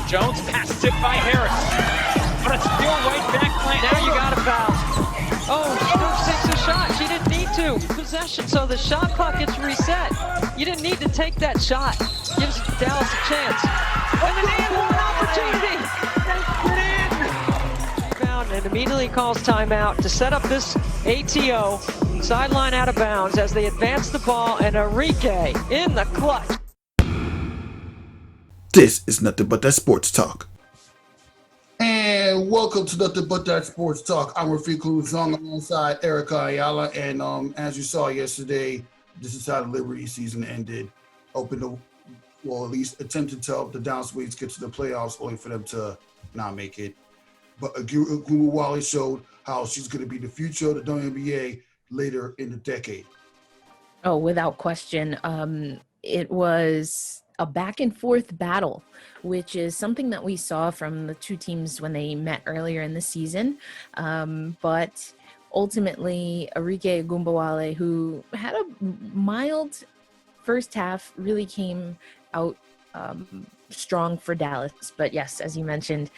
Jones passes it by Harris. But it's still right back line. Now you got to foul. Oh, Stokes takes a shot. She didn't need to. Possession, so the shot clock gets reset. You didn't need to take that shot. Gives Dallas a chance. And an and-one opportunity. Rebound and immediately calls timeout to set up this ATO. Sideline out of bounds as they advance the ball, and Enrique in the clutch. This is Nothing But That Sports Talk. And welcome to Nothing But That Sports Talk. I'm Rafique Louison alongside Erica Ayala. And as you saw yesterday, this is how the Liberty season ended. At least attempted to help the Downsweets get to the playoffs, only for them to not make it. But Wubble showed how she's going to be the future of the WNBA later in the decade. Oh, without question. It was a back and forth battle, which is something that we saw from the two teams when they met earlier in the season. But ultimately, Enrique Ogunbowale, who had a mild first half, really came out strong for Dallas. But yes, as you mentioned,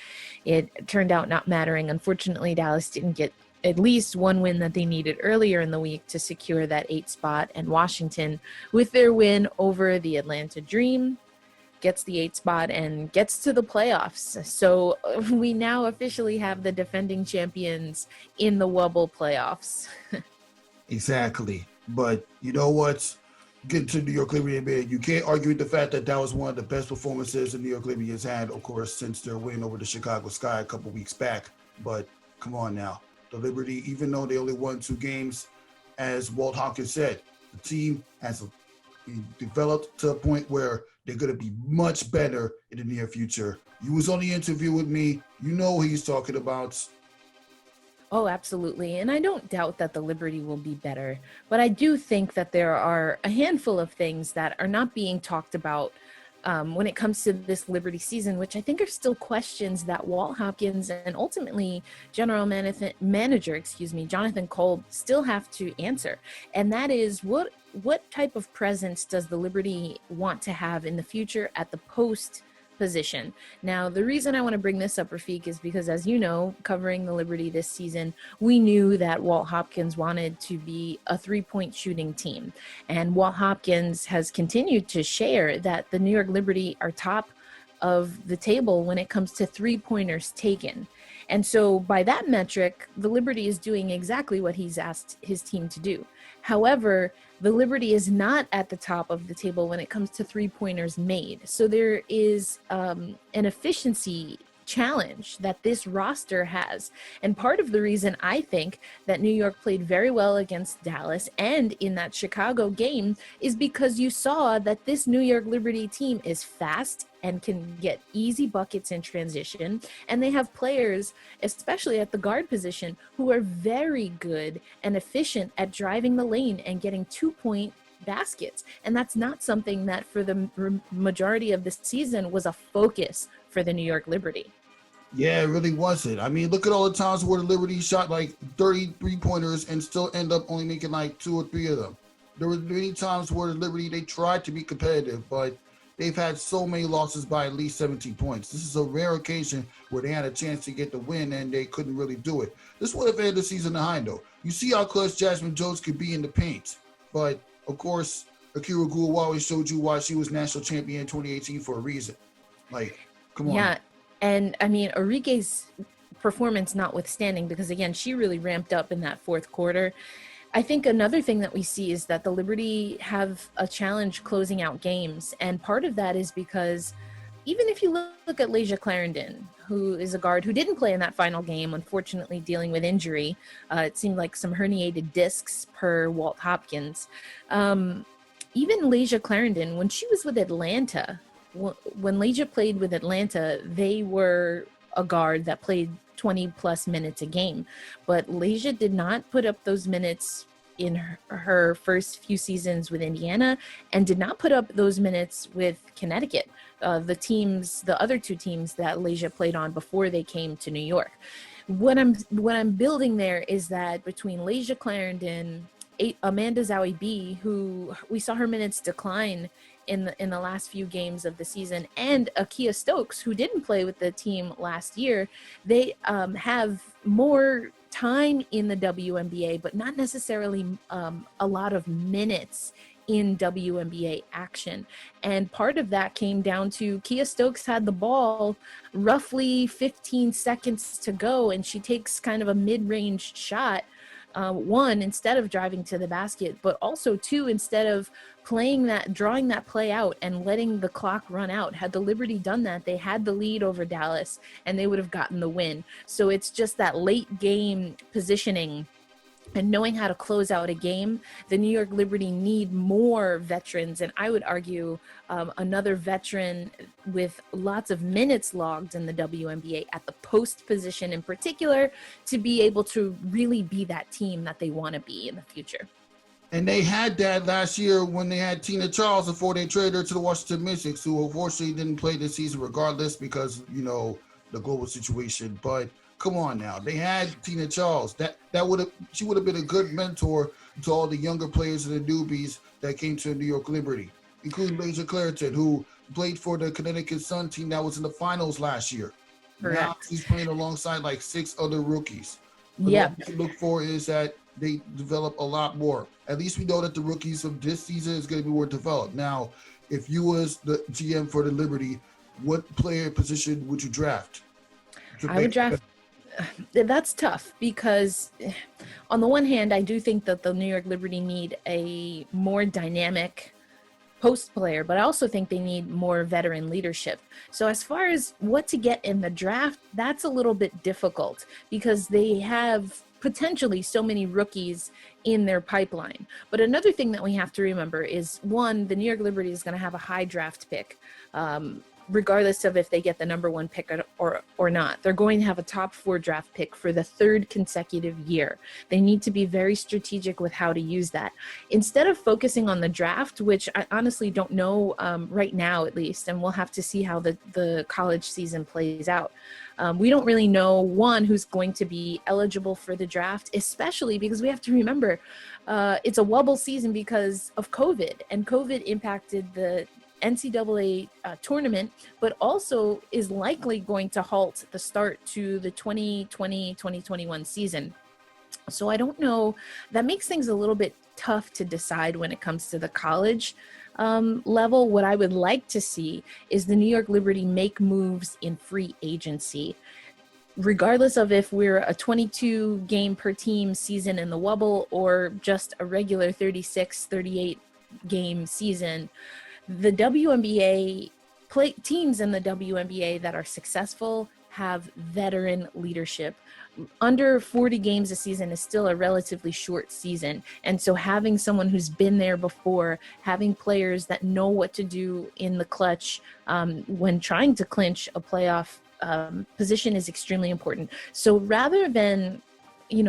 it turned out not mattering. Unfortunately, Dallas didn't get at least one win that they needed earlier in the week to secure that 8th spot, and Washington, with their win over the Atlanta Dream, gets the 8th spot and gets to the playoffs. So we now officially have the defending champions in the Wubble playoffs. Exactly. But you know what? Getting to New York Liberty, you can't argue with the fact that was one of the best performances the New York Liberty has had, of course, since their win over the Chicago Sky a couple weeks back. But come on now. The Liberty, even though they only won 2 games, as Walt Hopkins said, the team has developed to a point where they're going to be much better in the near future. You was on the interview with me. You know what he's talking about. Oh, absolutely. And I don't doubt that the Liberty will be better. But I do think that there are a handful of things that are not being talked about when it comes to this Liberty season, which I think are still questions that Walt Hopkins and ultimately General Manager, Jonathan Kolb still have to answer. And that is what type of presence does the Liberty want to have in the future at the post position. Now, the reason I want to bring this up, Rafique, is because, as you know, covering the Liberty this season, we knew that Walt Hopkins wanted to be a 3-point shooting team. And Walt Hopkins has continued to share that the New York Liberty are top of the table when it comes to 3-pointers taken. And so by that metric, the Liberty is doing exactly what he's asked his team to do. However, the Liberty is not at the top of the table when it comes to 3-pointers made. So there is an efficiency challenge that this roster has. And part of the reason I think that New York played very well against Dallas and in that Chicago game is because you saw that this New York Liberty team is fast and can get easy buckets in transition. And they have players, especially at the guard position, who are very good and efficient at driving the lane and getting 2-point baskets. And that's not something that for the majority of the season was a focus for the New York Liberty. Yeah, it really wasn't. I mean, look at all the times where the Liberty shot like 33 pointers and still end up only making like 2 or 3 of them. There were many times where the Liberty, they tried to be competitive, but they've had so many losses by at least 17 points. This is a rare occasion where they had a chance to get the win and they couldn't really do it. This would have ended the season in high note. You see how clutch Jasmine Jones could be in the paint, but of course, Akira Guawawi showed you why she was national champion in 2018 for a reason. Like, come on. Yeah. And I mean, Enrique's performance notwithstanding, because again, she really ramped up in that 4th quarter. I think another thing that we see is that the Liberty have a challenge closing out games. And part of that is because even if you look at Laysia Clarendon, who is a guard who didn't play in that final game, unfortunately dealing with injury, it seemed like some herniated discs per Walt Hopkins. Even Laysia Clarendon, when she was with Atlanta, when Laysia played with Atlanta, they were a guard that played 20 plus minutes a game, but Laysia did not put up those minutes in her first few seasons with Indiana and did not put up those minutes with Connecticut, the other 2 teams that Laysia played on before they came to New York. What I'm building there is that between Laysia Clarendon, Amanda Zawi B, who we saw her minutes decline in the last few games of the season, and Akia Stokes, who didn't play with the team last year, they have more time in the WNBA, but not necessarily a lot of minutes in WNBA action. And part of that came down to Kia Stokes had the ball roughly 15 seconds to go, and she takes kind of a mid-range shot. One, instead of driving to the basket, but also two, instead of drawing that play out and letting the clock run out. Had the Liberty done that, they had the lead over Dallas and they would have gotten the win. So it's just that late game positioning and knowing how to close out a game. The New York Liberty need more veterans, and I would argue another veteran with lots of minutes logged in the WNBA at the post position in particular, to be able to really be that team that they want to be in the future. And they had that last year when they had Tina Charles before they traded her to the Washington Mystics, who unfortunately didn't play this season regardless because, you know, the global situation. But come on now, they had Tina Charles. She would have been a good mentor to all the younger players and the newbies that came to New York Liberty, including Lasia Clareton, who played for the Connecticut Sun team that was in the finals last year. Correct. Now she's playing alongside like 6 other rookies. Yeah. What we can look for is that they develop a lot more. At least we know that the rookies of this season is going to be more developed. Now, if you was the GM for the Liberty, what player position would you draft? I would draft. That's tough because on the one hand, I do think that the New York Liberty need a more dynamic post player, but I also think they need more veteran leadership. So as far as what to get in the draft, that's a little bit difficult because they have potentially so many rookies in their pipeline. But another thing that we have to remember is, one, the New York Liberty is going to have a high draft pick. Regardless of if they get the number 1 pick or not. They're going to have a top 4 draft pick for the 3rd consecutive year. They need to be very strategic with how to use that. Instead of focusing on the draft, which I honestly don't know right now at least, and we'll have to see how the college season plays out. We don't really know, one, who's going to be eligible for the draft, especially because we have to remember it's a Wubble season because of COVID, and COVID impacted the NCAA tournament, but also is likely going to halt the start to the 2020-2021 season. So I don't know. That makes things a little bit tough to decide when it comes to the college level. What I would like to see is the New York Liberty make moves in free agency. Regardless of if we're a 22 game per team season in the Wubble or just a regular 36, 38 game season, the WNBA teams in the WNBA that are successful have veteran leadership. Under 40 games a season is still a relatively short season. And so having someone who's been there before, having players that know what to do in the clutch when trying to clinch a playoff position is extremely important. So rather than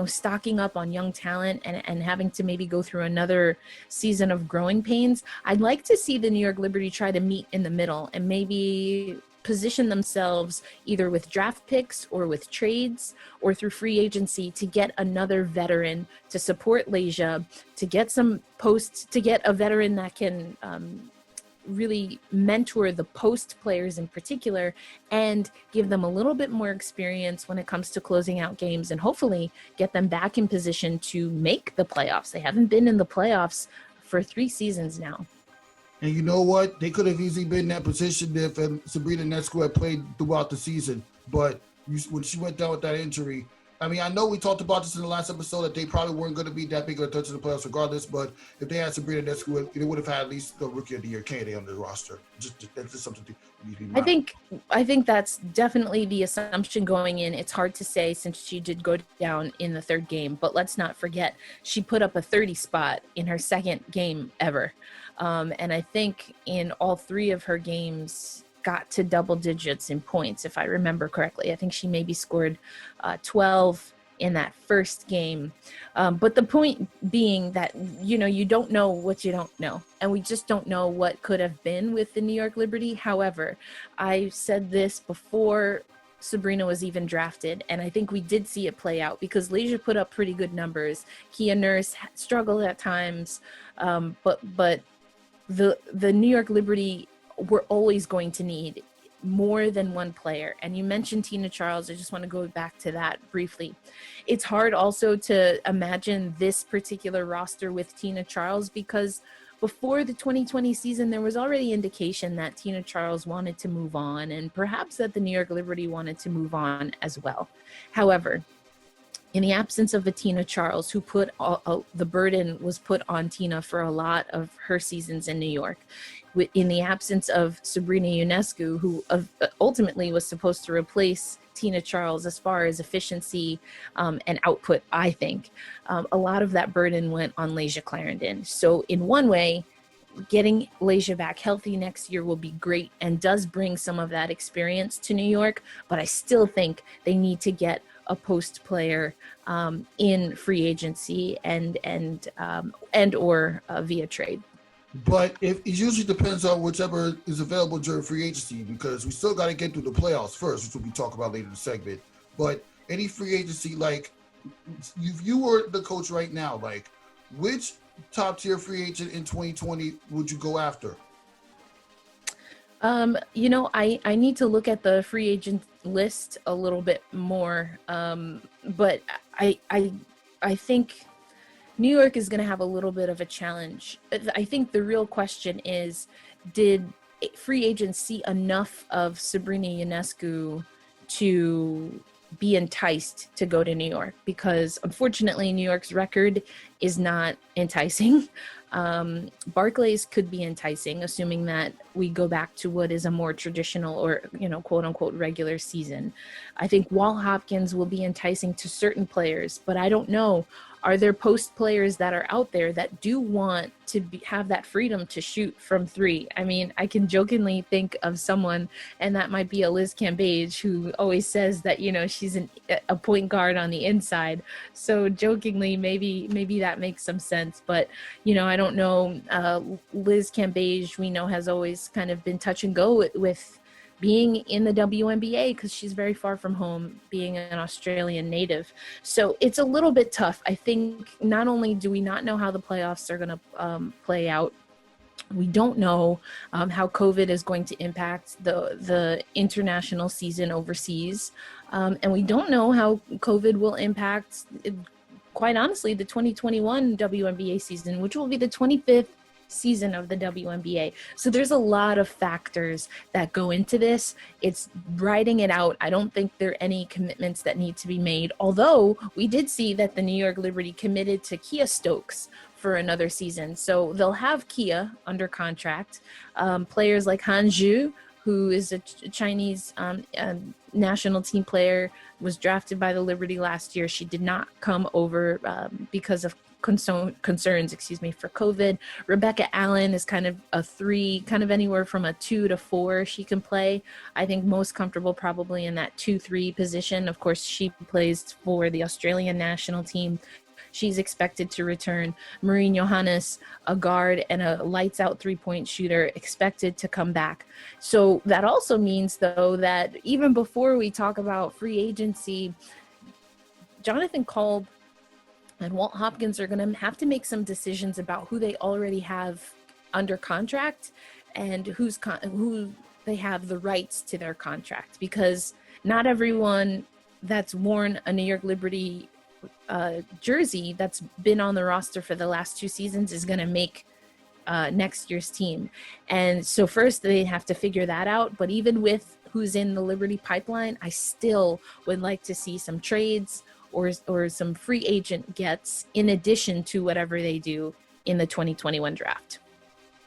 stocking up on young talent and having to maybe go through another season of growing pains, I'd like to see the New York Liberty try to meet in the middle and maybe position themselves either with draft picks or with trades or through free agency to get another veteran to support Lasia, to get some posts, to get a veteran that can really mentor the post players in particular and give them a little bit more experience when it comes to closing out games and hopefully get them back in position to make the playoffs. They haven't been in the playoffs for 3 seasons now. And you know what? They could have easily been in that position if Sabrina Ionescu had played throughout the season. But when she went down with that injury, I mean, I know we talked about this in the last episode that they probably weren't going to be that big of a threat to the playoffs regardless, but if they had Sabrina Ionescu, they would have had at least the Rookie of the Year candidate on the roster. That's just something to be I think that's definitely the assumption going in. It's hard to say since she did go down in the 3rd game, but let's not forget she put up a 30 spot in her 2nd game ever. And I think in all 3 of her games got to double digits in points, if I remember correctly. I think she maybe scored 12 in that first game. But the point being that, you don't know what you don't know. And we just don't know what could have been with the New York Liberty. However, I said this before Sabrina was even drafted, and I think we did see it play out because Lasia put up pretty good numbers. Kia Nurse struggled at times, but the New York Liberty were always going to need more than one player. And you mentioned Tina Charles. I just want to go back to that briefly. It's hard also to imagine this particular roster with Tina Charles, because before the 2020 season, there was already indication that Tina Charles wanted to move on, and perhaps that the New York Liberty wanted to move on as well. However, in the absence of a Tina Charles, who put the burden was put on Tina for a lot of her seasons in New York, in the absence of Sabrina Ionescu, who ultimately was supposed to replace Tina Charles as far as efficiency and output, I think, a lot of that burden went on Layshia Clarendon. So in one way, getting Layshia back healthy next year will be great and does bring some of that experience to New York, but I still think they need to get a post player in free agency and or via trade. But it usually depends on whichever is available during free agency, because we still got to get through the playoffs first, which we'll be talking about later in the segment. But any free agency, like if you were the coach right now, like which top tier free agent in 2020 would you go after? I need to look at the free agent list a little bit more. But I think New York is going to have a little bit of a challenge. I think the real question is, did free agents see enough of Sabrina Ionescu to be enticed to go to New York? Because unfortunately, New York's record is not enticing. Barclays could be enticing, assuming that we go back to what is a more traditional or, quote unquote, regular season. I think Wal Hopkins will be enticing to certain players, but I don't know. Are there post players that are out there that do want to have that freedom to shoot from three? I mean, I can jokingly think of someone, and that might be a Liz Cambage, who always says that, she's a point guard on the inside. So jokingly, maybe that makes some sense. But, I don't know. Liz Cambage, we know, has always kind of been touch and go with being in the WNBA, because she's very far from home, being an Australian native. So it's a little bit tough. I think not only do we not know how the playoffs are going to play out, we don't know how COVID is going to impact the international season overseas. And we don't know how COVID will impact, quite honestly, the 2021 WNBA season, which will be the 25th season of the WNBA. So there's a lot of factors that go into this. It's writing it out. I don't think there are any commitments that need to be made, although we did see that the New York Liberty committed to Kia Stokes for another season. So they'll have Kia under contract. Players like Han Zhu, who is a Chinese national team player, was drafted by the Liberty last year. She did not come over because of concerns for COVID. Rebecca Allen is kind of a 3, kind of anywhere from a 2 to 4 she can play. I think most comfortable probably in that 2-3 position. Of course, she plays for the Australian national team. She's expected to return. Maureen Johannes, a guard and a lights-out three-point shooter, expected to come back. So that also means, though, that even before we talk about free agency, Jonathan Kolb and Walt Hopkins are going to have to make some decisions about who they already have under contract and who they have the rights to their contract, because not everyone that's worn a New York Liberty jersey that's been on the roster for the last 2 seasons is going to make next year's team. And so first they have to figure that out. But even with who's in the Liberty pipeline, I still would like to see some trades or some free agent gets in addition to whatever they do in the 2021 draft.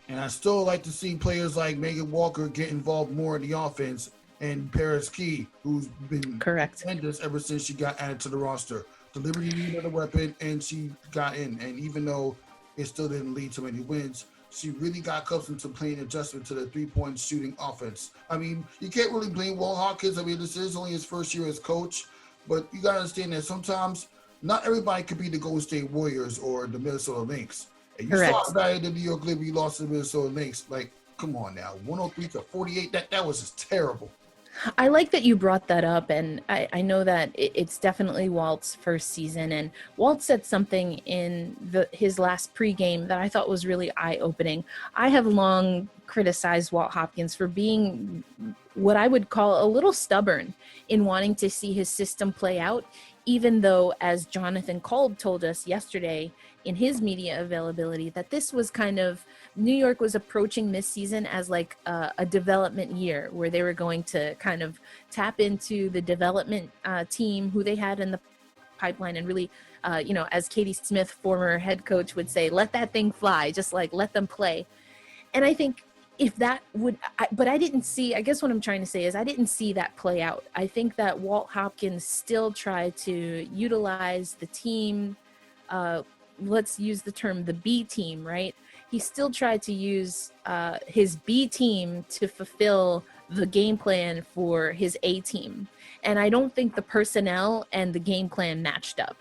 And I still like to see players like Megan Walker get involved more in the offense, and Paris Key, who's been tremendous ever since she got added to the roster. The Liberty needed a weapon, and she got in. And even though it still didn't lead to many wins, she really got accustomed to playing adjustment to the three-point shooting offense. I mean, you can't really blame Walt Hopkins. I mean, this is only his first year as coach. But you got to understand that sometimes not everybody could be the Golden State Warriors or the Minnesota Lynx. And you saw that the New York Liberty lost to the Minnesota Lynx. Like, come on now. 103 to 48, that was just terrible. I like that you brought that up, and I know that it's definitely Walt's first season, and Walt said something in his last pregame that I thought was really eye-opening. I have long criticized Walt Hopkins for being what I would call a little stubborn in wanting to see his system play out, even though, as Jonathan Kolb told us yesterday in his media availability, that this was kind of, New York was approaching this season as like a development year where they were going to kind of tap into the development team who they had in the pipeline and really, as Katie Smith, former head coach, would say, let that thing fly, just like let them play. And I think if that would, but I didn't see, I guess what I'm trying to say is I didn't see that play out. I think that Walt Hopkins still tried to utilize the team, let's use the term, the B team, right? He still tried to use his B team to fulfill the game plan for his A team. And I don't think the personnel and the game plan matched up.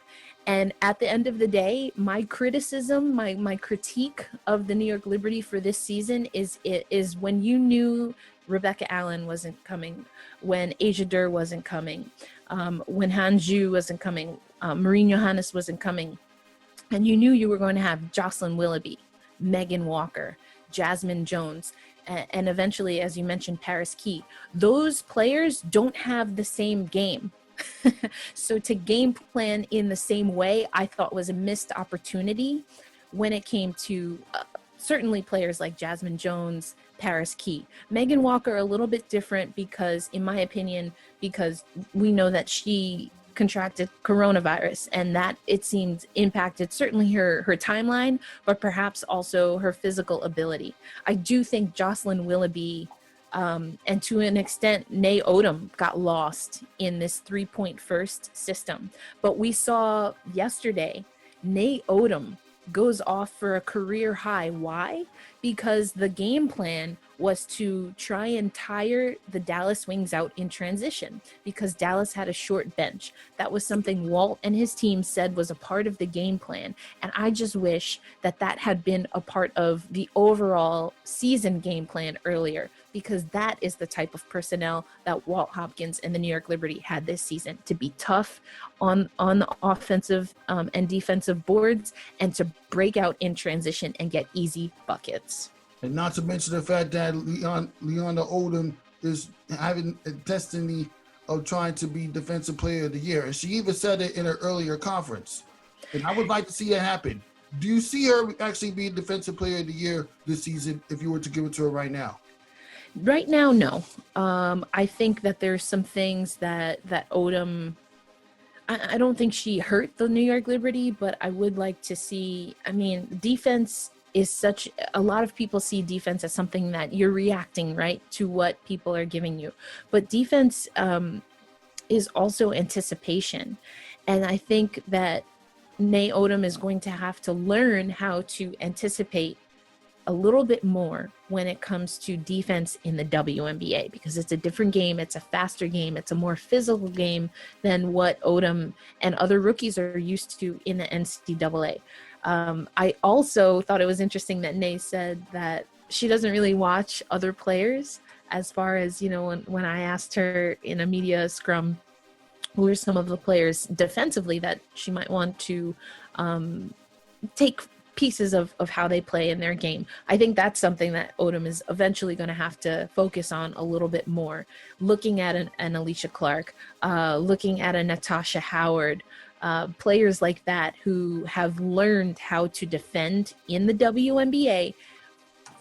And at the end of the day, my criticism, my critique of the New York Liberty for this season is when you knew Rebecca Allen wasn't coming, when Asia Durr wasn't coming, when Han Ju wasn't coming, Maureen Johannes wasn't coming, and you knew you were going to have Jocelyn Willoughby, Megan Walker, Jasmine Jones, and eventually, as you mentioned, Paris Key. Those players don't have the same game. So to game plan in the same way, I thought was a missed opportunity when it came to certainly players like Jasmine Jones, Paris Key. Megan Walker, a little bit different because, in my opinion, because we know that she contracted coronavirus and that, it seemed, impacted certainly her timeline, but perhaps also her physical ability. I do think Jocelyn Willoughby and to an extent, Nay Odom got lost in this 3-point first system. But we saw yesterday, Nay Odom goes off for a career high. Why? Because the game plan was to try and tire the Dallas Wings out in transition because Dallas had a short bench. That was something Walt and his team said was a part of the game plan. And I just wish that that had been a part of the overall season game plan earlier, because that is the type of personnel that Walt Hopkins and the New York Liberty had this season, to be tough on the offensive and defensive boards and to break out in transition and get easy buckets. And not to mention the fact that Leona Odom is having a destiny of trying to be Defensive Player of the Year. And she even said it in her earlier conference. And I would like to see that happen. Do you see her actually being Defensive Player of the Year this season if you were to give it to her right now? Right now, no. I think that there's some things that Odom, I don't think she hurt the New York Liberty, but I would like to see, defense is such, a lot of people see defense as something that you're reacting, right, to what people are giving you. But defense is also anticipation. And I think that Nay Odom is going to have to learn how to anticipate a little bit more when it comes to defense in the WNBA, because it's a different game. It's a faster game. It's a more physical game than what Odom and other rookies are used to in the NCAA. I also thought it was interesting that Nay said that she doesn't really watch other players, as far as, when I asked her in a media scrum, who are some of the players defensively that she might want to take pieces of how they play in their game. I think that's something that Odom is eventually going to have to focus on a little bit more. Looking at an Alicia Clark, looking at a Natasha Howard, players like that who have learned how to defend in the WNBA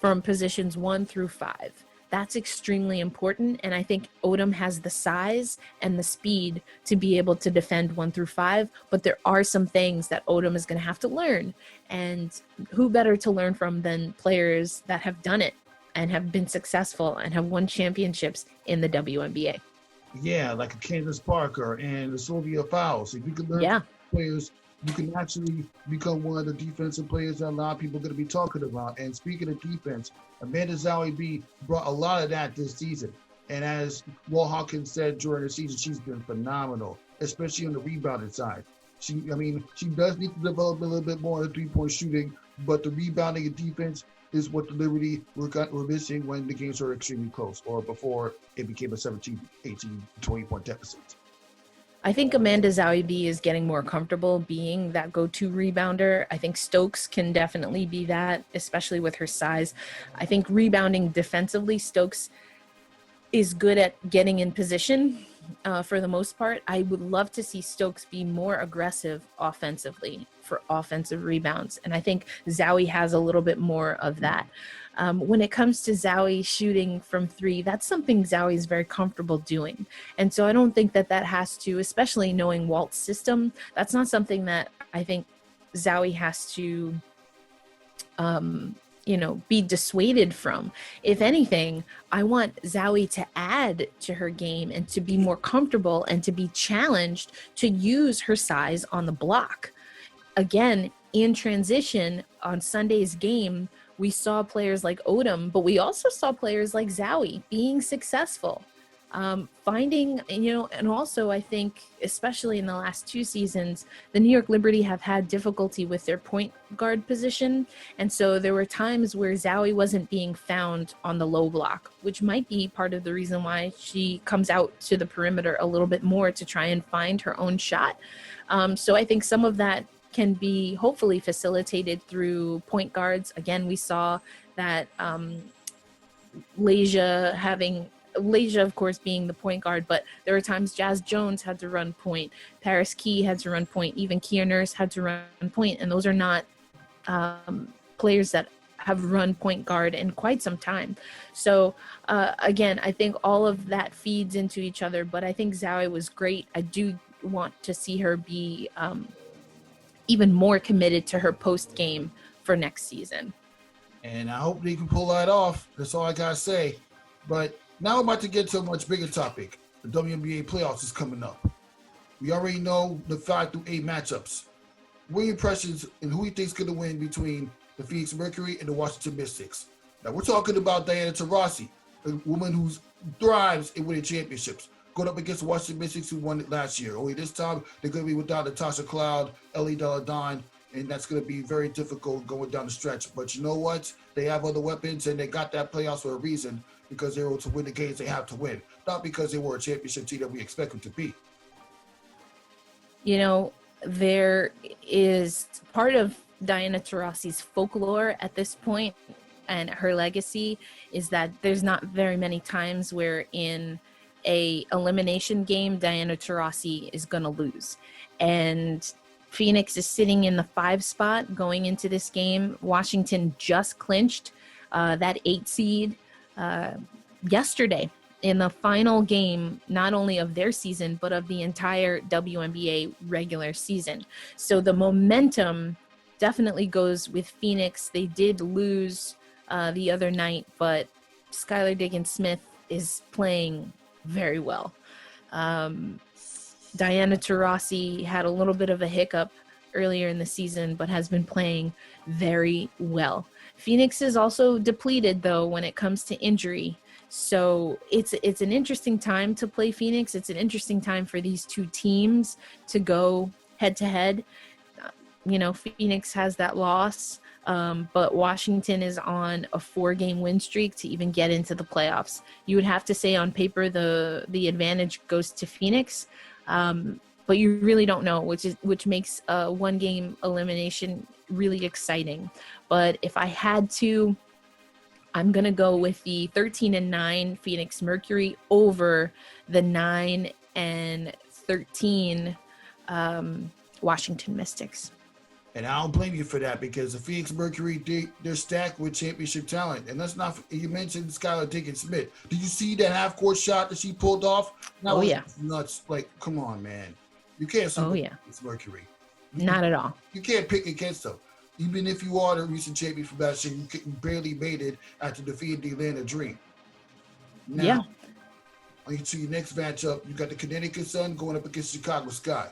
from positions 1 through 5. That's extremely important, and I think Odom has the size and the speed to be able to defend 1 through 5, but there are some things that Odom is going to have to learn, and who better to learn from than players that have done it and have been successful and have won championships in the WNBA. Yeah, like a Candace Parker and a Sylvia Fowles. If you can learn from players, you can actually become one of the defensive players that a lot of people are going to be talking about. And speaking of defense, Amanda Zowie B brought a lot of that this season. And as Walt Hopkins said during the season, she's been phenomenal, especially on the rebounding side. She does need to develop a little bit more on the 3-point shooting, but the rebounding and defense, is what the Liberty were missing when the games were extremely close or before it became a 17, 18, 20-point deficit. I think Amanda Zawibi is getting more comfortable being that go-to rebounder. I think Stokes can definitely be that, especially with her size. I think rebounding defensively, Stokes is good at getting in position for the most part. I would love to see Stokes be more aggressive offensively for offensive rebounds. And I think Zowie has a little bit more of that. When it comes to Zowie shooting from three, that's something Zowie is very comfortable doing. And so I don't think that has to, especially knowing Walt's system, that's not something that I think Zowie has to, be dissuaded from. If anything, I want Zowie to add to her game and to be more comfortable and to be challenged to use her size on the block. Again, in transition on Sunday's game, we saw players like Odom, but we also saw players like Zowie being successful. Finding, and also I think, especially in the last two seasons, the New York Liberty have had difficulty with their point guard position. And so there were times where Zowie wasn't being found on the low block, which might be part of the reason why she comes out to the perimeter a little bit more to try and find her own shot. So I think some of that can be hopefully facilitated through point guards. Again, we saw that Leja, of course, being the point guard, but there were times Jazz Jones had to run point, Paris Key had to run point, even Kia Nurse had to run point, and those are not players that have run point guard in quite some time. So, again, I think all of that feeds into each other, but I think Zowie was great. I do want to see her be even more committed to her post game for next season. And I hope they can pull that off. That's all I got to say. But now I'm about to get to a much bigger topic. The WNBA playoffs is coming up. We already know the 5 through 8 matchups. What are your impressions and who you think is going to win between the Phoenix Mercury and the Washington Mystics? Now, we're talking about Diana Taurasi, a woman who thrives in winning championships, going up against the Washington Mystics who won it last year. Only this time, they're going to be without Natasha Cloud, Ellie Deladine, and that's going to be very difficult going down the stretch. But you know what? They have other weapons, and they got that playoffs for a reason, because they were able to win the games they have to win, not because they were a championship team that we expect them to be. There is part of Diana Taurasi's folklore at this point, and her legacy is that there's not very many times where in a elimination game, Diana Taurasi is going to lose. And Phoenix is sitting in the 5 spot going into this game. Washington just clinched that 8 seed yesterday in the final game, not only of their season, but of the entire WNBA regular season. So the momentum definitely goes with Phoenix. They did lose the other night, but Skylar Diggins-Smith is playing very well. Diana Taurasi had a little bit of a hiccup earlier in the season, but has been playing very well. Phoenix is also depleted, though, when it comes to injury. So it's an interesting time to play Phoenix. It's an interesting time for these two teams to go head-to-head. Phoenix has that loss, but Washington is on a 4-game win streak to even get into the playoffs. You would have to say on paper the advantage goes to Phoenix, but you really don't know, which makes a 1-game elimination really exciting. But if I had to, I'm going to go with the 13-9 Phoenix Mercury over the 9-13 Washington Mystics. And I don't blame you for that, because the Phoenix Mercury, they're stacked with championship talent. And let's not, you mentioned Skylar Diggins-Smith. Did you see that half-court shot that she pulled off? That was nuts. Like, come on, man. You can't see Phoenix Mercury. Not at all. You can't pick against them. Even if you are the recent champion from last year, you barely made it after defeating the Atlanta Dream. Now, on to your next matchup, you got the Connecticut Sun going up against Chicago Sky.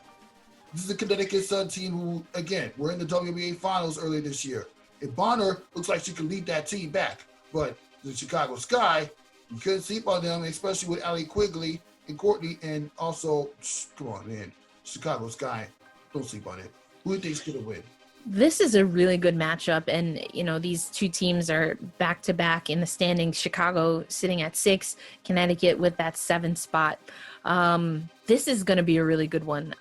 This is the Connecticut Sun team who, again, were in the WNBA Finals earlier this year. If Bonner looks like she can lead that team back, but the Chicago Sky, you couldn't sleep on them, especially with Allie Quigley and Courtney, and also, come on, man, Chicago Sky, don't sleep on it. Who do you think's going to win? This is a really good matchup, and these two teams are back to back in the standings. Chicago sitting at 6, Connecticut with that 7 spot. This is going to be a really good one.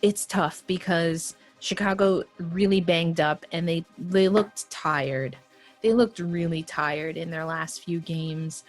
It's tough because Chicago really banged up, and they looked tired. They looked really tired in their last few games.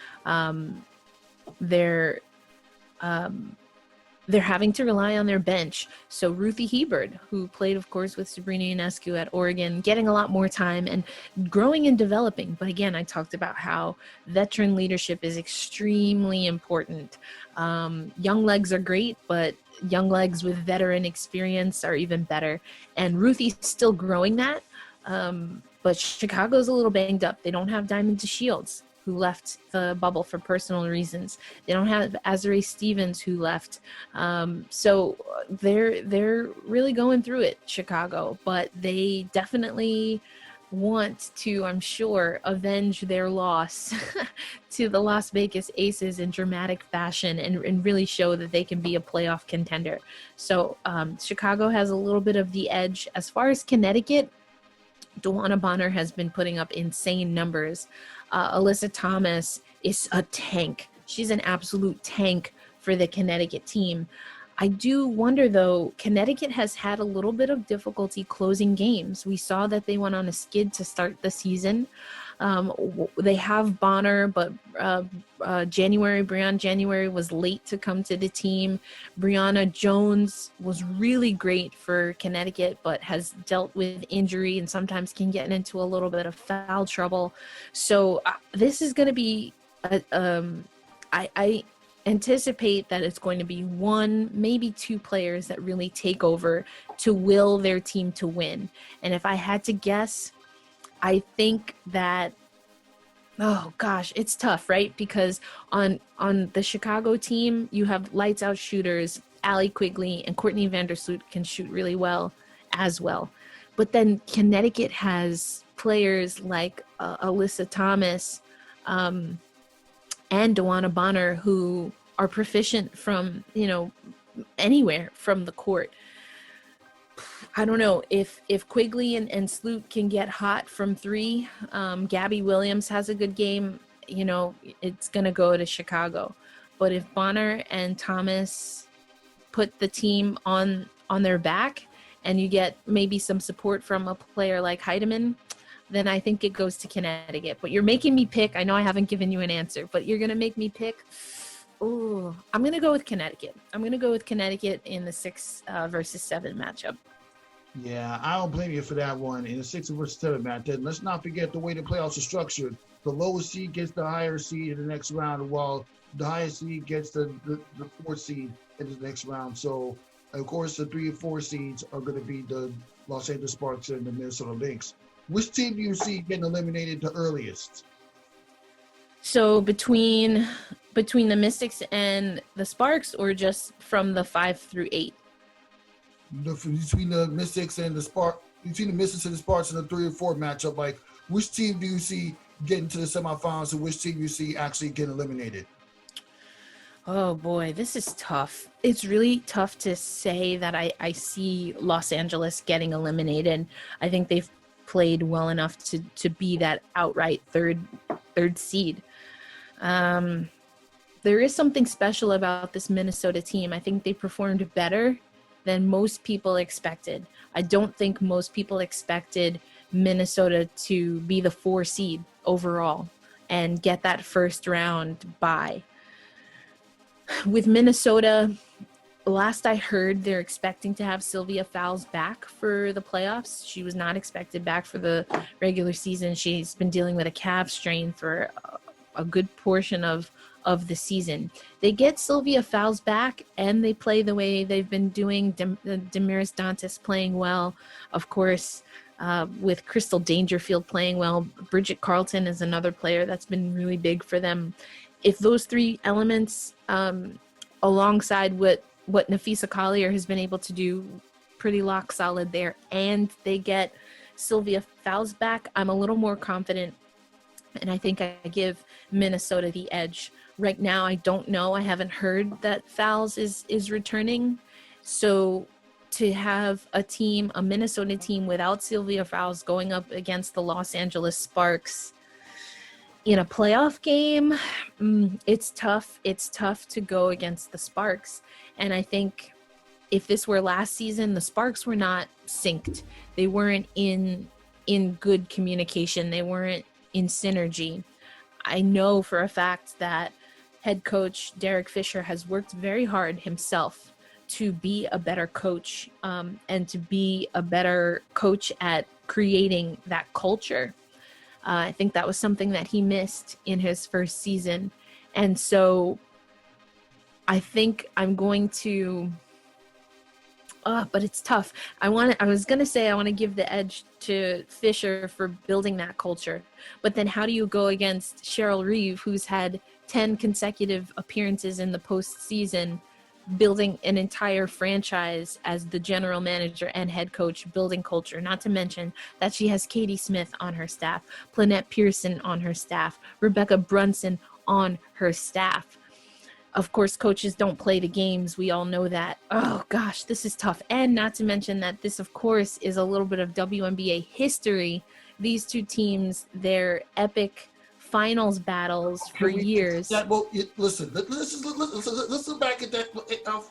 They're having to rely on their bench. So Ruthie Hebert, who played, of course, with Sabrina Ionescu at Oregon, getting a lot more time and growing and developing. But again, I talked about how veteran leadership is extremely important. Young legs are great, but young legs with veteran experience are even better. And Ruthie's still growing that. But Chicago's a little banged up. They don't have Diamond DeShields, who left the bubble for personal reasons. They don't have Azare Stevens, who left. So they're really going through it, Chicago, but they definitely want to, I'm sure, avenge their loss to the Las Vegas Aces in dramatic fashion and really show that they can be a playoff contender. So Chicago has a little bit of the edge. As far as Connecticut, Dewana Bonner has been putting up insane numbers. Alyssa Thomas is a tank. She's an absolute tank for the Connecticut team. I do wonder, though, Connecticut has had a little bit of difficulty closing games. We saw that they went on a skid to start the season. They have Bonner, but Brianna January was late to come to the team. Brianna Jones was really great for Connecticut, but has dealt with injury and sometimes can get into a little bit of foul trouble. So this is going to be, I anticipate that it's going to be 1, maybe 2 players that really take over to will their team to win. And if I had to guess, I think that, oh gosh, it's tough, right? Because on the Chicago team, you have lights out shooters. Allie Quigley and Courtney Vandersloot can shoot really well as well. But then Connecticut has players like Alyssa Thomas and Dewana Bonner who are proficient from, anywhere from the court. I don't know if Quigley and Sloot can get hot from 3. Gabby Williams has a good game. It's going to go to Chicago. But if Bonner and Thomas put the team on their back and you get maybe some support from a player like Heidemann, then I think it goes to Connecticut. But you're making me pick. I know I haven't given you an answer, but you're going to make me pick. Oh, I'm going to go with Connecticut. I'm going to go with Connecticut in the 6 versus 7 matchup. Yeah, I don't blame you for that one. In the 6 versus 7 matchup, let's not forget the way the playoffs are structured. The lowest seed gets the higher seed in the next round, while the highest seed gets the 4th seed in the next round. So, of course, the 3 and 4 seeds are going to be the Los Angeles Sparks and the Minnesota Lynx. Which team do you see getting eliminated the earliest? So between the Mystics and the Sparks, or just from the 5 through 8? Between the Mystics and the Sparks, between the Mystics and the Sparks in the 3 and 4 matchup, like which team do you see getting to the semifinals and which team you see actually getting eliminated? Oh boy, this is tough. It's really tough to say that I see Los Angeles getting eliminated. I think they've played well enough to be that outright third seed. There is something special about this Minnesota team. I think they performed better than most people expected. I don't think most people expected Minnesota to be the 4 seed overall and get that first round bye. With Minnesota, last I heard, they're expecting to have Sylvia Fowles back for the playoffs. She was not expected back for the regular season. She's been dealing with a calf strain for a good portion of the season. They get Sylvia Fowles back and they play the way they've been doing. Damaris Dantas playing well, of course, with Crystal Dangerfield playing well. Bridget Carlton is another player that's been really big for them. If those 3 elements, alongside what Nafisa Collier has been able to do, pretty lock solid there, and they get Sylvia Fowles back, I'm a little more confident, and I think I give Minnesota the edge. Right now, I don't know. I haven't heard that Fowles is returning. So to have a Minnesota team without Sylvia Fowles going up against the Los Angeles Sparks in a playoff game, it's tough. It's tough to go against the Sparks. And I think if this were last season, the Sparks were not synced. They weren't in good communication. They weren't in synergy. I know for a fact that head coach Derek Fisher has worked very hard himself to be a better coach, and to be a better coach at creating that culture. I think that was something that he missed in his first season. And so I think I'm going to, but it's tough. I was going to say I want to give the edge to Fisher for building that culture. But then how do you go against Cheryl Reeve, who's had 10 consecutive appearances in the postseason, building an entire franchise as the general manager and head coach, building culture, not to mention that she has Katie Smith on her staff, Planette Pearson on her staff, Rebecca Brunson on her staff. Of course, coaches don't play the games. We all know that. Oh, gosh, this is tough. And not to mention that this, of course, is a little bit of WNBA history. These two teams, their epic finals battles for years. Listen, let's look back at that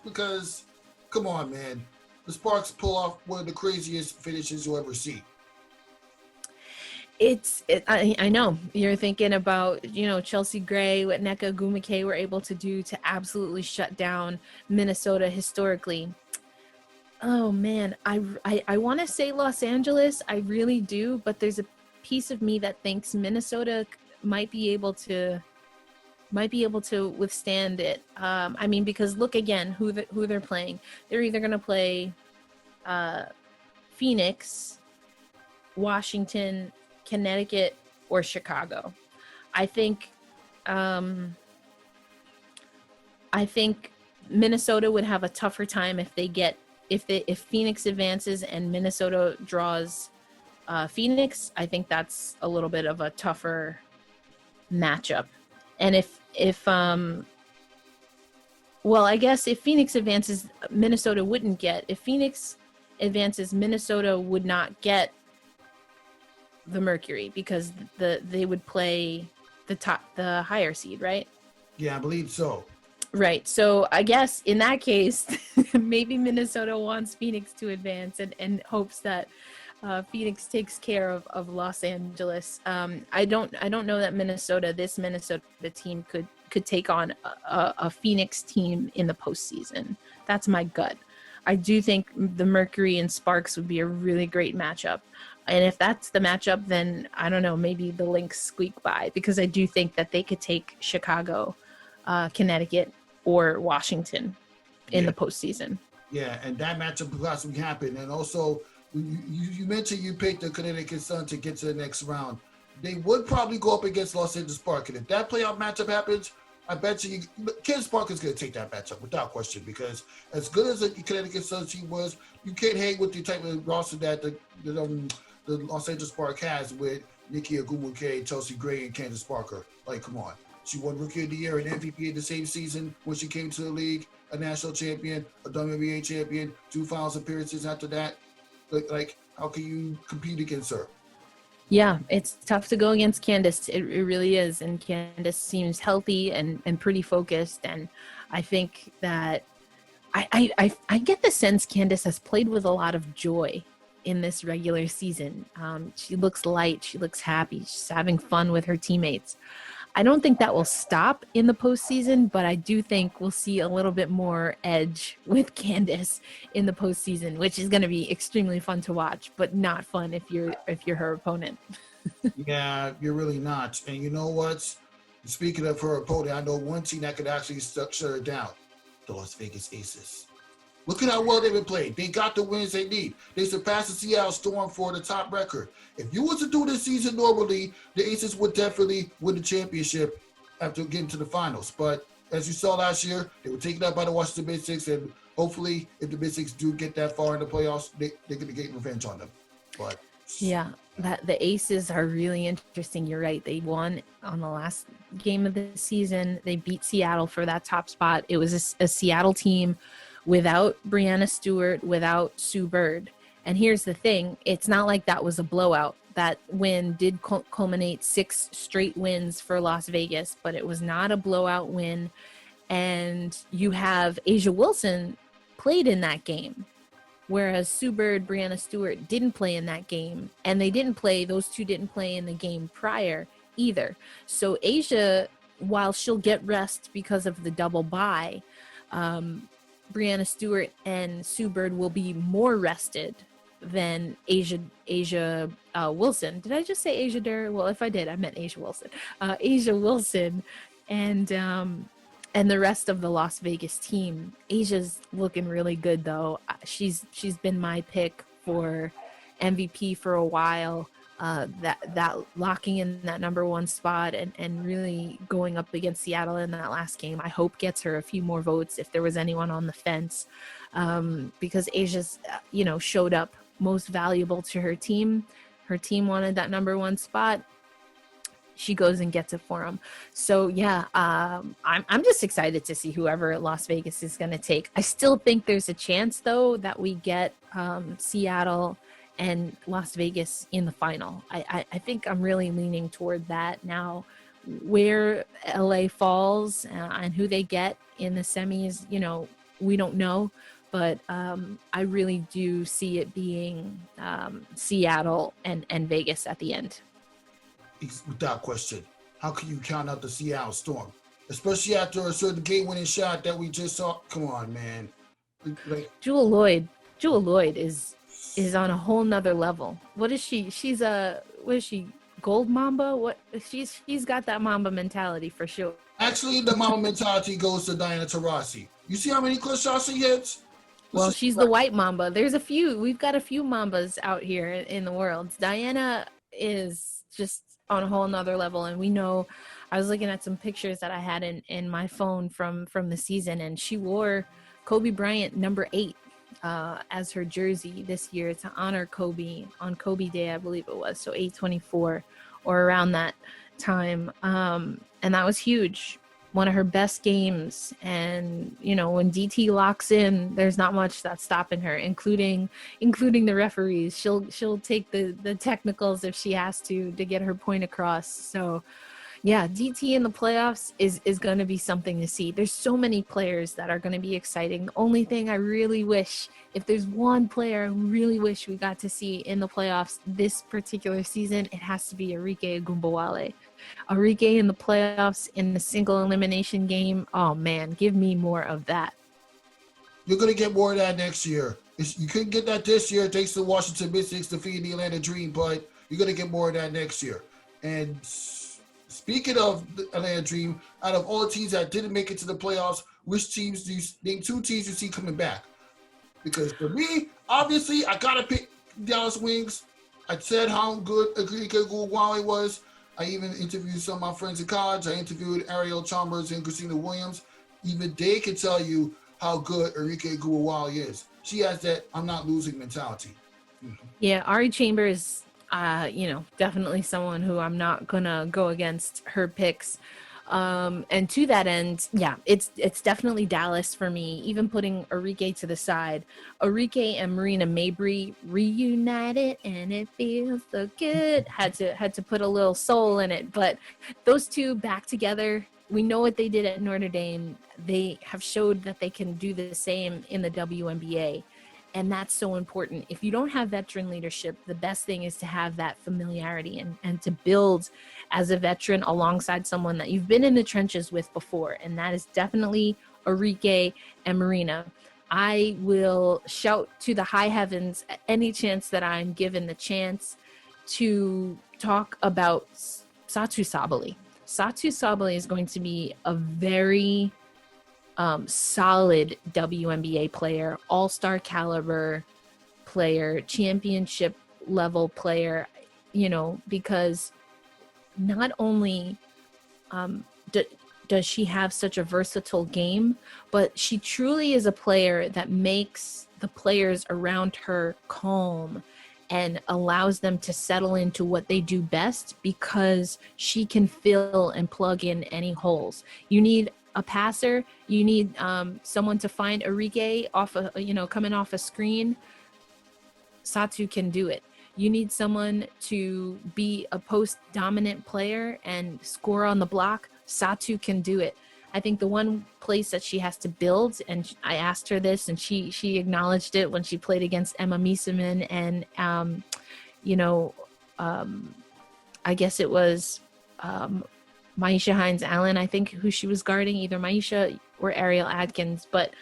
because, come on, man. The Sparks pull off one of the craziest finishes you'll ever see. I know you're thinking about, Chelsea Gray, what Nneka Ogwumike were able to do to absolutely shut down Minnesota historically. Oh man, I want to say Los Angeles, I really do, but there's a piece of me that thinks Minnesota might be able to withstand it. Because look again who they're playing. They're either going to play Phoenix, Washington, Connecticut, or Chicago. I think Minnesota would have a tougher time if Phoenix advances and Minnesota draws Phoenix. I think that's a little bit of a tougher matchup. And I guess if Phoenix advances, Minnesota wouldn't get. If Phoenix advances, Minnesota would not get the Mercury because they would play the higher seed, right? Yeah, I believe so. Right. So I guess in that case, maybe Minnesota wants Phoenix to advance and hopes that Phoenix takes care of Los Angeles. I don't know that this Minnesota team could take on a Phoenix team in the postseason. That's my gut. I do think the Mercury and Sparks would be a really great matchup. And if that's the matchup, then I don't know, maybe the Lynx squeak by, because I do think that they could take Chicago, Connecticut, or Washington in the postseason. Yeah, and that matchup could possibly happen. And also, you mentioned you picked the Connecticut Sun to get to the next round. They would probably go up against Los Angeles Sparks. And if that playoff matchup happens, I bet you Ken Spark is going to take that matchup without question, because as good as the Connecticut Sun team was, you can't hang with the type of roster that the Los Angeles Spark has with Nikki Ogwumike, Chelsea Gray, and Candace Parker. Like, come on. She won Rookie of the Year and MVP in the same season when she came to the league, a national champion, a WNBA champion, 2 finals appearances after that. Like, how can you compete against her? Yeah, it's tough to go against Candace. It really is. And Candace seems healthy and pretty focused. And I think that I get the sense Candace has played with a lot of joy in this regular season. She looks light. She looks happy. She's having fun with her teammates. I don't think that will stop in the postseason, but I do think we'll see a little bit more edge with Candace in the postseason, which is going to be extremely fun to watch, but not fun if you're her opponent. Yeah, you're really not. And you know what? Speaking of her opponent, I know one team that could actually shut her down: the Las Vegas Aces. Look at how well they've been playing. They got the wins they need. They surpassed the Seattle Storm for the top record. If you was to do this season normally, the Aces would definitely win the championship after getting to the finals. But as you saw last year, they were taken out by the Washington Mystics, and hopefully, if the Mystics do get that far in the playoffs, they're going to get revenge on them. But yeah, the Aces are really interesting. You're right. They won on the last game of the season. They beat Seattle for that top spot. It was a Seattle team without Brianna Stewart, without Sue Bird. And here's the thing, it's not like that was a blowout. That win did culminate 6 straight wins for Las Vegas, but it was not a blowout win. And you have Asia Wilson played in that game, whereas Sue Bird, Brianna Stewart didn't play in that game. And those two didn't play in the game prior either. So Asia, while she'll get rest because of the double bye, Brianna Stewart and Sue Bird will be more rested than Asia Wilson. Did I just say Asia Durr? Well, if I did, I meant Asia Wilson. Asia Wilson and the rest of the Las Vegas team. Asia's looking really good though. She's been my pick for MVP for a while. That locking in that number 1 spot and really going up against Seattle in that last game, I hope gets her a few more votes if there was anyone on the fence, because Asia's showed up most valuable to her team. Her team wanted that number 1 spot. She goes and gets it for them. So yeah, I'm just excited to see whoever Las Vegas is going to take. I still think there's a chance though that we get Seattle and Las Vegas in the final. I think I'm really leaning toward that now. Where LA falls and who they get in the semis, we don't know. But I really do see it being Seattle and Vegas at the end. Without question. How can you count out the Seattle Storm? Especially after a certain game-winning shot that we just saw. Come on, man. Jewel Lloyd is on a whole nother level. What is she? What is she? Gold Mamba? What? She's got that Mamba mentality for sure. Actually, the Mamba mentality goes to Diana Taurasi. You see how many clutch shots she hits? Well, she's the white Mamba. There's a few. We've got a few Mambas out here in the world. Diana is just on a whole nother level, and we know. I was looking at some pictures that I had in my phone from the season, and she wore Kobe Bryant number 8 as her jersey this year to honor Kobe on Kobe Day, I believe it was. So 8/24 or around that time, and that was huge. One of her best games. And when DT locks in, there's not much that's stopping her, including the referees. She'll take the technicals if she has to get her point across. So yeah, DT in the playoffs is going to be something to see. There's so many players that are going to be exciting. The only thing I really wish, if there's one player I really wish we got to see in the playoffs this particular season, it has to be Arike Ogunbowale. Arike in the playoffs in the single elimination game. Oh man, give me more of that. You're going to get more of that next year. You couldn't get that this year thanks to Washington Mystics defeating the Atlanta Dream, but you're going to get more of that next year. And speaking of the Atlanta Dream, out of all the teams that didn't make it to the playoffs, which teams do you name 2 teams you see coming back? Because for me, obviously, I got to pick Dallas Wings. I said how good Arike Ogunbowale was. I even interviewed some of my friends in college. I interviewed Ariel Chalmers and Christina Williams. Even they can tell you how good Arike Ogunbowale is. She has that I'm not losing mentality. Yeah, Ari Chambers, definitely someone who I'm not going to go against her picks. And to that end, yeah, it's definitely Dallas for me. Even putting Arike to the side, Arike and Marina Mabrey reunited, and it feels so good. Had to put a little soul in it, but those two back together. We know what they did at Notre Dame. They have showed that they can do the same in the WNBA. And that's so important. If you don't have veteran leadership, the best thing is to have that familiarity and to build as a veteran alongside someone that you've been in the trenches with before. And that is definitely Arike and Marina. I will shout to the high heavens at any chance that I'm given the chance to talk about Satou Sabally. Satou Sabally is going to be a very solid WNBA player, all-star caliber player, championship level player, because not only does she have such a versatile game, but she truly is a player that makes the players around her calm and allows them to settle into what they do best because she can fill and plug in any holes. You need a passer. You need someone to find Enrique off coming off a screen. Satu can do it. You need someone to be a post dominant player and score on the block. Satu can do it. I think the one place that she has to build, and I asked her this, and she acknowledged it when she played against Emma Miesemann and, I guess it was Maisha Hines-Allen, I think, who she was guarding, either Maisha or Ariel Adkins. But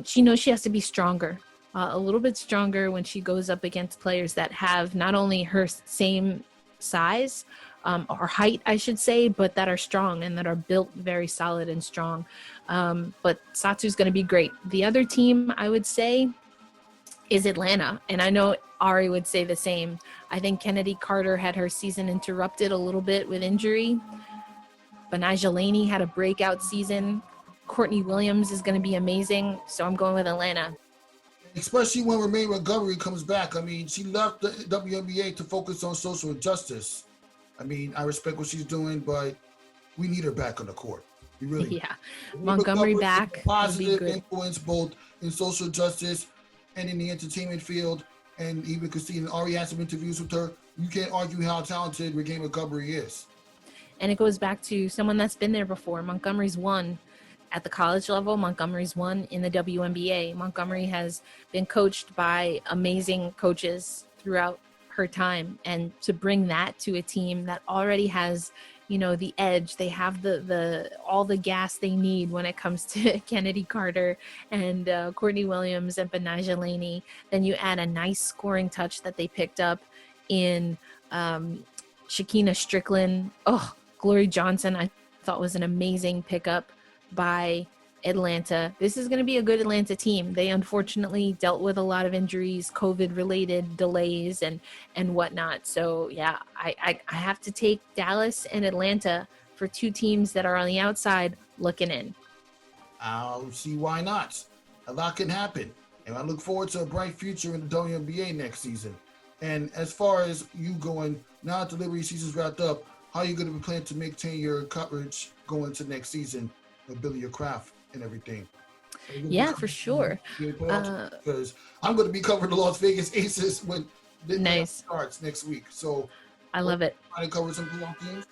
she knows she has to be stronger, a little bit stronger when she goes up against players that have not only her same size, or height, I should say, but that are strong and that are built very solid and strong. But Satu's going to be great. The other team, I would say, is Atlanta. And I know Ari would say the same. I think Kennedy Carter had her season interrupted a little bit with injury. Benijah Laney had a breakout season. Courtney Williams is going to be amazing. So I'm going with Atlanta. Especially when Romaine Montgomery comes back. I mean, she left the WNBA to focus on social justice. I mean, I respect what she's doing, but we need her back on the court. We really Montgomery back. Positive influence both in social justice and in the entertainment field. And even Christine and Ari had some interviews with her. You can't argue how talented Romaine Montgomery is. And it goes back to someone that's been there before. Montgomery's won at the college level. Montgomery's won in the WNBA. Montgomery has been coached by amazing coaches throughout her time, and to bring that to a team that already has, the edge, they have the all the gas they need when it comes to Kennedy Carter and Courtney Williams and Benijah Laney. Then you add a nice scoring touch that they picked up in Shakina Strickland. Glory Johnson, I thought was an amazing pickup by Atlanta. This is going to be a good Atlanta team. They unfortunately dealt with a lot of injuries, COVID-related delays and whatnot. So, yeah, I have to take Dallas and Atlanta for two teams that are on the outside looking in. I'll see why not. A lot can happen. And I look forward to a bright future in the WNBA next season. And as far as you going, now that the Liberty season's wrapped up, how are you going to be planning to maintain your coverage going into next season with Billy your Craft and everything? Yeah, for sure. Because I'm going to be covering the Las Vegas Aces when the starts next week. So I love it. Trying to cover some playoff games.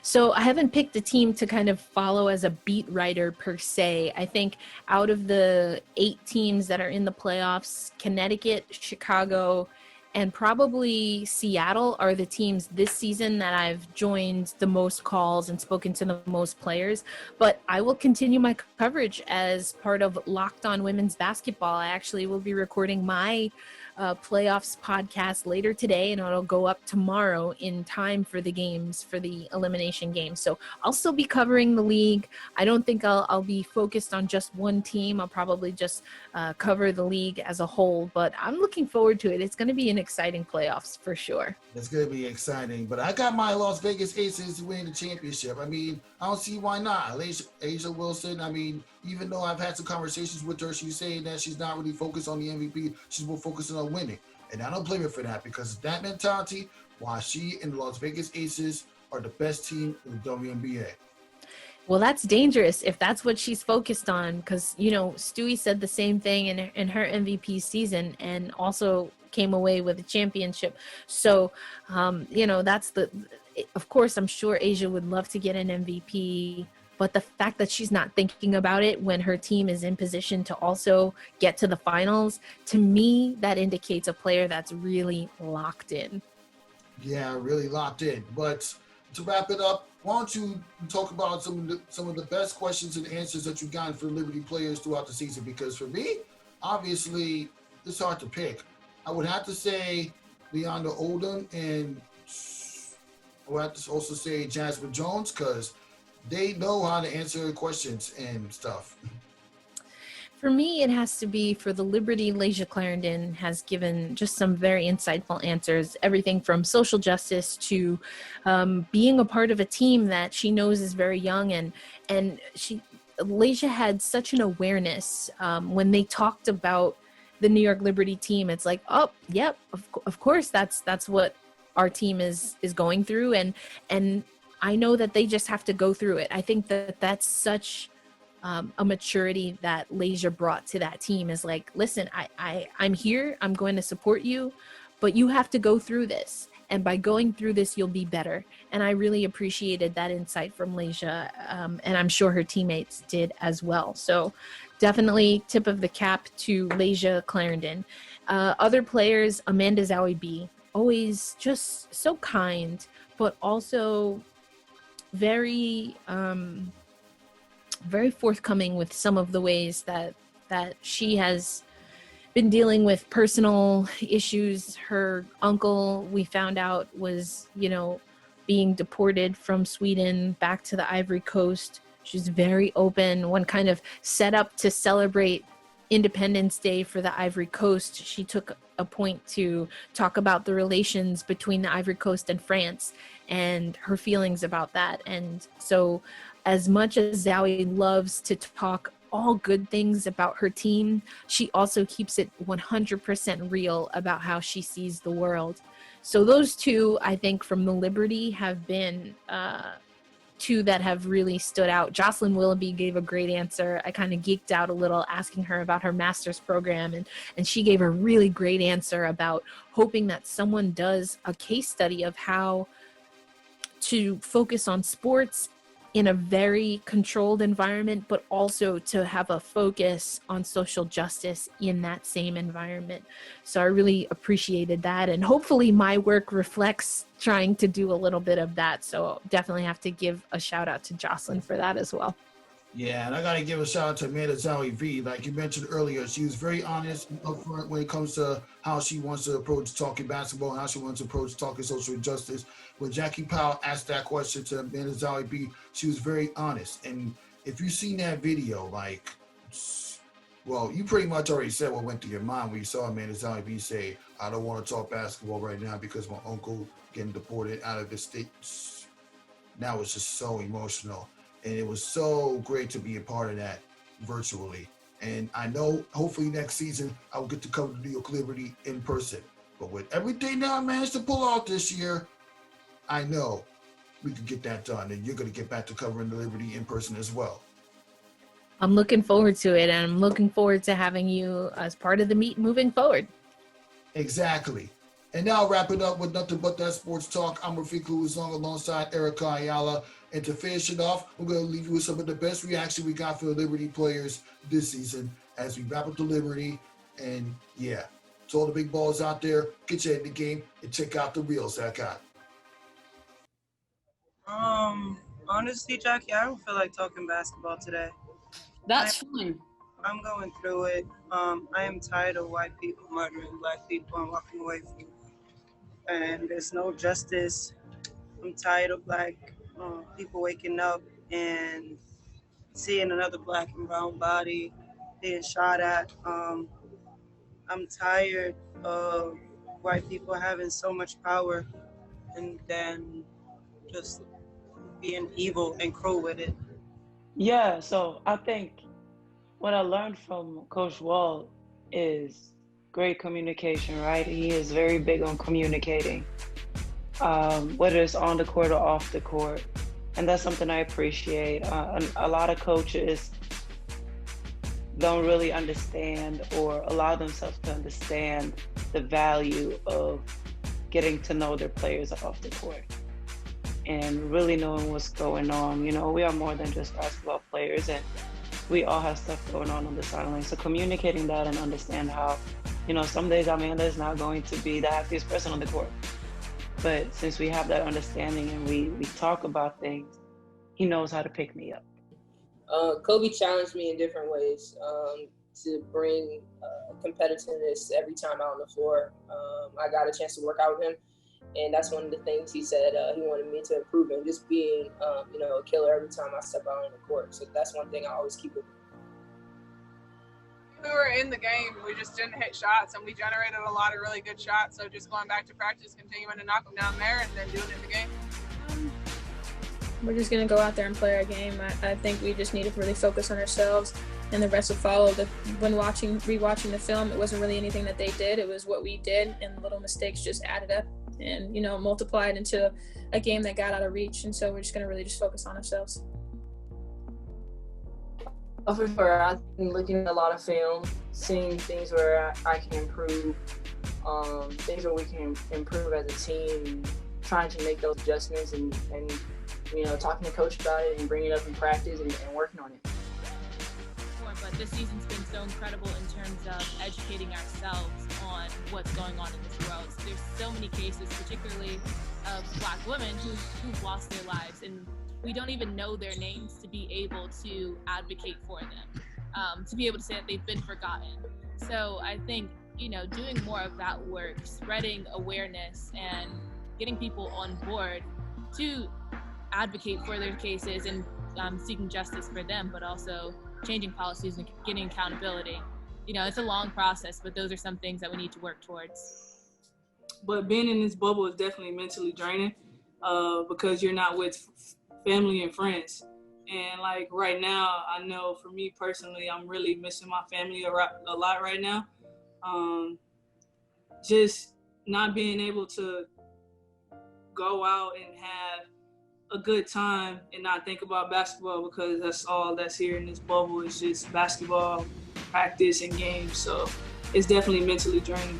So I haven't picked a team to kind of follow as a beat writer per se. I think out of the 8 teams that are in the playoffs, Connecticut, Chicago, and probably Seattle are the teams this season that I've joined the most calls and spoken to the most players. But I will continue my coverage as part of Locked On Women's Basketball. I actually will be recording my playoffs podcast later today, and it'll go up tomorrow in time for the games, for the elimination games. So I'll still be covering the league. I don't think I'll be focused on just one team. I'll probably just cover the league as a whole, but I'm looking forward to it. It's going to be an exciting playoffs for sure. It's going to be exciting, but I got my Las Vegas Aces winning the championship. I mean, I don't see why not. Asia Wilson, I mean, even though I've had some conversations with her, she's saying that she's not really focused on the MVP. She's more focused on winning. And I don't blame her for that, because that mentality, why she and the Las Vegas Aces are the best team in the WNBA. Well, that's dangerous if that's what she's focused on, because, Stewie said the same thing in her MVP season and also came away with a championship. So, that's of course, I'm sure Asia would love to get an MVP, but the fact that she's not thinking about it when her team is in position to also get to the finals, to me, that indicates a player that's really locked in. Yeah, really locked in. But to wrap it up, why don't you talk about some of the best questions and answers that you've gotten for Liberty players throughout the season? Because for me, obviously, it's hard to pick. I would have to say Leonda Oldham, and I would have to also say Jasmine Jones, because they know how to answer questions and stuff. For me, it has to be for the Liberty. Laisha Clarendon has given just some very insightful answers, everything from social justice to being a part of a team that she knows is very young. And Laisha had such an awareness when they talked about the New York Liberty team. It's like, oh, yep, of course, that's what our team is going through. And I know that they just have to go through it. I think that that's such a maturity that Laysia brought to that team, is like, listen, I'm here, I'm going to support you, but you have to go through this. And by going through this, you'll be better. And I really appreciated that insight from Laysia. And I'm sure her teammates did as well. So definitely tip of the cap to Laysia Clarendon. Other players, Amanda Zowie B, always just so kind, but also very very forthcoming with some of the ways that she has been dealing with personal issues. Her uncle, we found out, was, being deported from Sweden back to the Ivory Coast. She's very open. One kind of set up to celebrate Independence Day for the Ivory Coast, she took a point to talk about the relations between the Ivory Coast and France and her feelings about that. And so as much as Zowie loves to talk all good things about her team, she also keeps it 100% real about how she sees the world. So those two, I think, from the Liberty have been two that have really stood out. Jocelyn Willoughby gave a great answer. I kind of geeked out a little asking her about her master's program, and she gave a really great answer about hoping that someone does a case study of how to focus on sports in a very controlled environment, but also to have a focus on social justice in that same environment. So I really appreciated that. And hopefully my work reflects trying to do a little bit of that. So definitely have to give a shout out to Jocelyn for that as well. Yeah, and I got to give a shout out to Amanda Zowie V. Like you mentioned earlier, she was very honest and upfront when it comes to how she wants to approach talking basketball, how she wants to approach talking social justice. When Jackie Powell asked that question to Amanda Zowie V, she was very honest. And if you've seen that video, well, you pretty much already said what went through your mind when you saw Amanda Zowie V say, I don't want to talk basketball right now because my uncle getting deported out of the state. That was just so emotional. And it was so great to be a part of that virtually. And I know hopefully next season I will get to cover the New York Liberty in person. But with everything that I managed to pull out this year, I know we can get that done. And you're going to get back to covering the Liberty in person as well. I'm looking forward to it. And I'm looking forward to having you as part of the meet moving forward. Exactly. And now wrap it up with Nothing But That Sports Talk. I'm Rafique Louison alongside Erica Ayala. And to finish it off, we're going to leave you with some of the best reaction we got for the Liberty players this season as we wrap up the Liberty. And yeah, to all the big balls out there, get your head in the game and check out the reels that I got. Honestly, Jackie, I don't feel like talking basketball today. That's fine. I'm going through it. I am tired of white people murdering black people and walking away from it. And there's no justice. I'm tired of people waking up and seeing another black and brown body being shot at. I'm tired of white people having so much power and then just being evil and cruel with it. Yeah, so I think what I learned from Coach Wall is great communication, right? He is very big on communicating, whether it's on the court or off the court. And that's something I appreciate. A lot of coaches don't really understand or allow themselves to understand the value of getting to know their players off the court and really knowing what's going on. You know, we are more than just basketball players, and we all have stuff going on the sideline. So communicating that and understand how, you know, some days Amanda is not going to be the happiest person on the court. But since we have that understanding and we talk about things, he knows how to pick me up. Kobe challenged me in different ways to bring competitiveness every time out on the floor. I got a chance to work out with him, and that's one of the things he said he wanted me to improve in, just being a killer every time I step out on the court. So that's one thing I always keep with me. We were in the game, we just didn't hit shots, and we generated a lot of really good shots. So just going back to practice, continuing to knock them down there, and then doing it in the game. We're just going to go out there and play our game. I think we just need to really focus on ourselves, and the rest will follow. When rewatching the film, it wasn't really anything that they did. It was what we did, and little mistakes just added up. and, you know, multiply it into a game that got out of reach. And so we're just going to really just focus on ourselves. Oh, for sure. I've been looking at a lot of film, seeing things where I can improve, things where we can improve as a team, trying to make those adjustments and you know, talking to coach about it and bringing it up in practice and working on it. But this season's been so incredible in terms of educating ourselves on what's going on in this world. So there's so many cases, particularly of Black women who've lost their lives, and we don't even know their names to be able to advocate for them, to be able to say that they've been forgotten. So I think, you know, doing more of that work, spreading awareness and getting people on board to advocate for their cases and seeking justice for them, but also changing policies and getting accountability. You know, it's a long process, but those are some things that we need to work towards. But being in this bubble is definitely mentally draining because you're not with family and friends. And like right now, I know for me personally, I'm really missing my family a lot right now. Just not being able to go out and have a good time and not think about basketball, because that's all that's here in this bubble is just basketball, practice, and games. So it's definitely mentally draining.